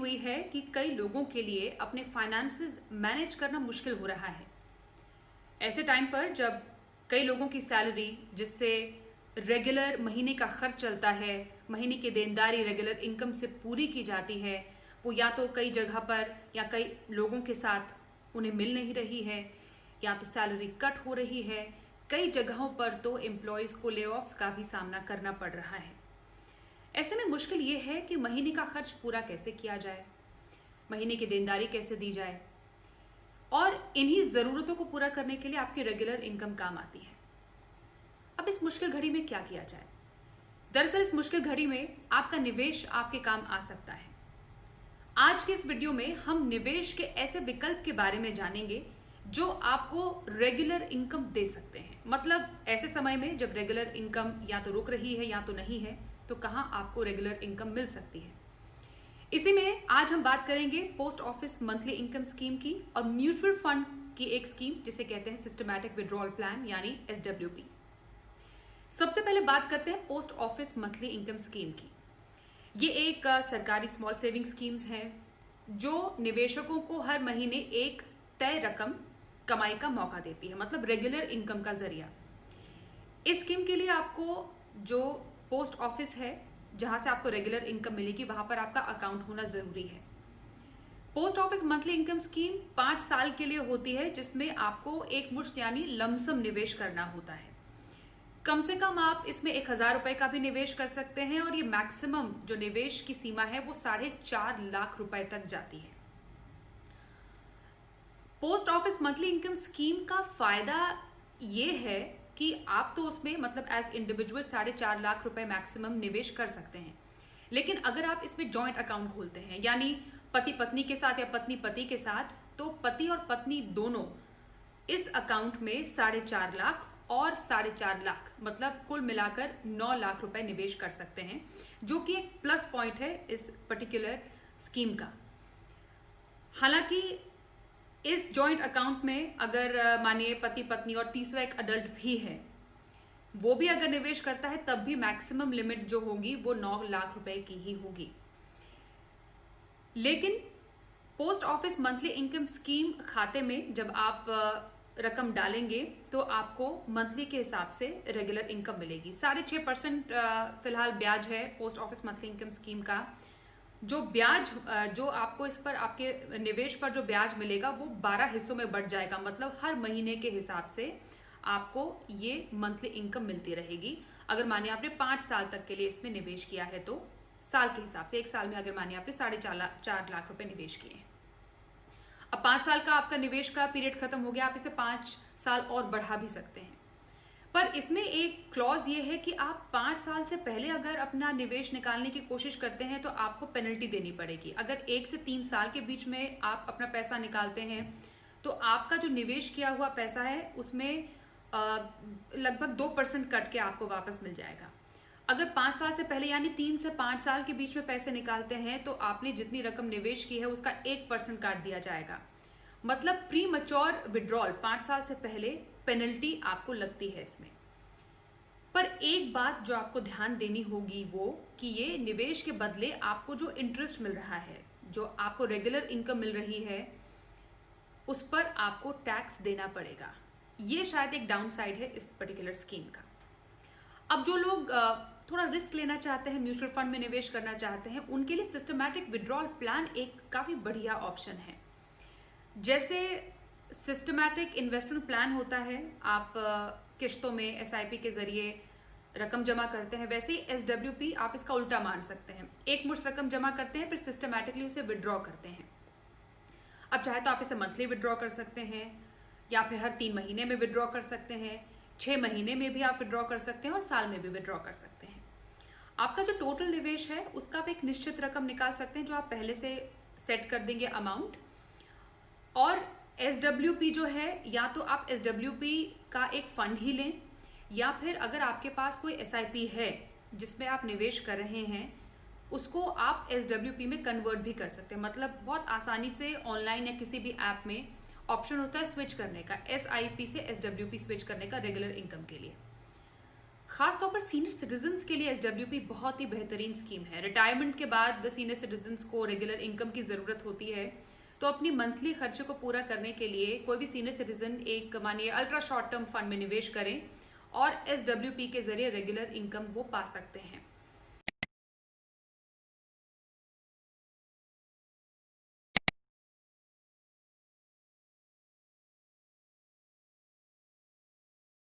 हुई है कि कई लोगों के लिए अपने फाइनेंसेस मैनेज करना मुश्किल हो रहा है। ऐसे टाइम पर जब कई लोगों की सैलरी, जिससे रेगुलर महीने का खर्च चलता है, महीने की देनदारी रेगुलर इनकम से पूरी की जाती है, वो या तो कई जगह पर या कई लोगों के साथ उन्हें मिल नहीं रही है, या तो सैलरी कट हो रही है। कई जगहों पर तो एम्प्लॉयज़ को ले ऑफ्स का भी सामना करना पड़ रहा है। ऐसे में मुश्किल ये है कि महीने का खर्च पूरा कैसे किया जाए, महीने की देनदारी कैसे दी जाए, और इन्हीं ज़रूरतों को पूरा करने के लिए आपकी रेगुलर इनकम काम आती है। अब इस मुश्किल घड़ी में क्या किया जाए? दरअसल इस मुश्किल घड़ी में आपका निवेश आपके काम आ सकता है। आज के इस वीडियो में हम निवेश के ऐसे विकल्प के बारे में जानेंगे जो आपको रेगुलर इनकम दे सकते हैं। मतलब ऐसे समय में जब रेगुलर इनकम या तो रुक रही है या तो नहीं है, तो कहाँ आपको रेगुलर इनकम मिल सकती है। इसी में आज हम बात करेंगे post office monthly income scheme की और म्यूचुअल फंड की एक स्कीम जिसे कहते हैं सिस्टमैटिक विड्रॉल प्लान यानी SWP। सबसे पहले बात करते हैं post office monthly income scheme की। ये एक सरकारी स्मॉल सेविंग स्कीम्स है जो निवेशकों को हर महीने एक तय रकम कमाई का मौका देती है, मतलब रेगुलर इनकम का जरिया। इस स्कीम के लिए आपको जो पोस्ट ऑफिस है जहां से आपको रेगुलर इनकम मिलेगी, वहां पर आपका अकाउंट होना जरूरी है। Post office monthly income scheme 5 साल के लिए होती है, जिसमें आपको एक मुश्त यानी लमसम निवेश करना होता है। कम से कम आप इसमें 1,000 रुपए का भी निवेश कर सकते हैं और ये मैक्सिमम जो निवेश की सीमा है वो 4.5 लाख रुपए तक जाती है। Post office monthly income scheme का फायदा ये है कि आप तो उसमें मतलब एज इंडिविजुअल 4.5 लाख रुपए मैक्सिमम निवेश कर सकते हैं, लेकिन अगर आप इसमें जॉइंट अकाउंट खोलते हैं यानी पति पत्नी के साथ या पत्नी पति के साथ, तो पति और पत्नी दोनों इस अकाउंट में 4.5 लाख और 4.5 लाख मतलब कुल मिलाकर 9 लाख रुपए निवेश कर सकते हैं, जो कि एक प्लस पॉइंट है इस पर्टिकुलर स्कीम का। हालांकि इस जॉइंट अकाउंट में अगर मानिए पति पत्नी और तीसरा एक अडल्ट भी है, वो भी अगर निवेश करता है, तब भी मैक्सिमम लिमिट जो होगी वो 9 लाख रुपए की ही होगी। लेकिन post office monthly income scheme खाते में जब आप रकम डालेंगे तो आपको मंथली के हिसाब से रेगुलर इनकम मिलेगी। 6.5% फिलहाल ब्याज है post office monthly income scheme का। जो ब्याज जो आपको इस पर आपके निवेश पर जो ब्याज मिलेगा वो 12 हिस्सों में बढ़ जाएगा, मतलब हर महीने के हिसाब से आपको ये मंथली इनकम मिलती रहेगी। अगर मानिए आपने 5 साल तक के लिए इसमें निवेश किया है तो साल के हिसाब से, एक साल में अगर मानिए आपने 4.5 लाख रुपए निवेश किए हैं, अब 5 साल का आपका निवेश का पीरियड खत्म हो गया, आप इसे 5 साल और बढ़ा भी सकते हैं। पर इसमें एक क्लॉज ये है कि आप 5 साल से पहले अगर अपना निवेश निकालने की कोशिश करते हैं तो आपको पेनल्टी देनी पड़ेगी। अगर 1 से 3 साल के बीच में आप अपना पैसा निकालते हैं तो आपका जो निवेश किया हुआ पैसा है उसमें लगभग 2% कट के आपको वापस मिल जाएगा। अगर 5 साल से पहले यानी 3 से 5 साल के बीच में पैसे निकालते हैं तो आपने जितनी रकम निवेश की है उसका 1% काट दिया जाएगा। मतलब प्री मैच्योर विड्रॉल 5 साल से पहले पेनल्टी आपको लगती है इसमें। पर एक बात जो आपको ध्यान देनी होगी वो कि ये निवेश के बदले आपको जो इंटरेस्ट मिल रहा है, जो आपको रेगुलर इनकम मिल रही है, उस पर आपको टैक्स देना पड़ेगा। ये शायद एक डाउन साइड है इस पर्टिकुलर स्कीम का। अब जो लोग थोड़ा रिस्क लेना चाहते हैं, म्यूचुअल फंड में निवेश करना चाहते हैं, उनके लिए सिस्टमैटिक विड्रॉल प्लान एक काफ़ी बढ़िया ऑप्शन है। जैसे सिस्टमैटिक इन्वेस्टमेंट प्लान होता है, आप किश्तों में SIP के जरिए रकम जमा करते हैं, वैसे ही SWP आप इसका उल्टा मान सकते हैं। एक मुश्त रकम जमा करते हैं, फिर सिस्टमैटिकली उसे विड्रॉ करते हैं। अब चाहे तो आप इसे मंथली विड्रॉ कर सकते हैं या फिर हर 3 महीने में विड्रॉ कर सकते हैं, 6 महीने में भी आप विड्रॉ कर सकते हैं और साल में भी विड्रॉ कर सकते हैं। आपका जो टोटल निवेश है उसका आप एक निश्चित रकम निकाल सकते हैं जो आप पहले से सेट कर देंगे अमाउंट। और SWP जो है, या तो आप SWP का एक फंड ही लें या फिर अगर आपके पास कोई SIP है जिसमें आप निवेश कर रहे हैं उसको आप SWP में कन्वर्ट भी कर सकते हैं। मतलब बहुत आसानी से ऑनलाइन या किसी भी ऐप में ऑप्शन होता है स्विच करने का, SIP से SWP स्विच करने का रेगुलर इनकम के लिए। खासतौर पर सीनियर सिटीजन्स के लिए SWP बहुत ही बेहतरीन स्कीम है। रिटायरमेंट के बाद सीनियर सिटीजन्स को रेगुलर इनकम की ज़रूरत होती है, तो अपनी मंथली खर्चे को पूरा करने के लिए कोई भी सीनियर सिटीजन एक मानिए अल्ट्रा शॉर्ट टर्म फंड में निवेश करें और SWP के जरिए रेगुलर इनकम वो पा सकते हैं।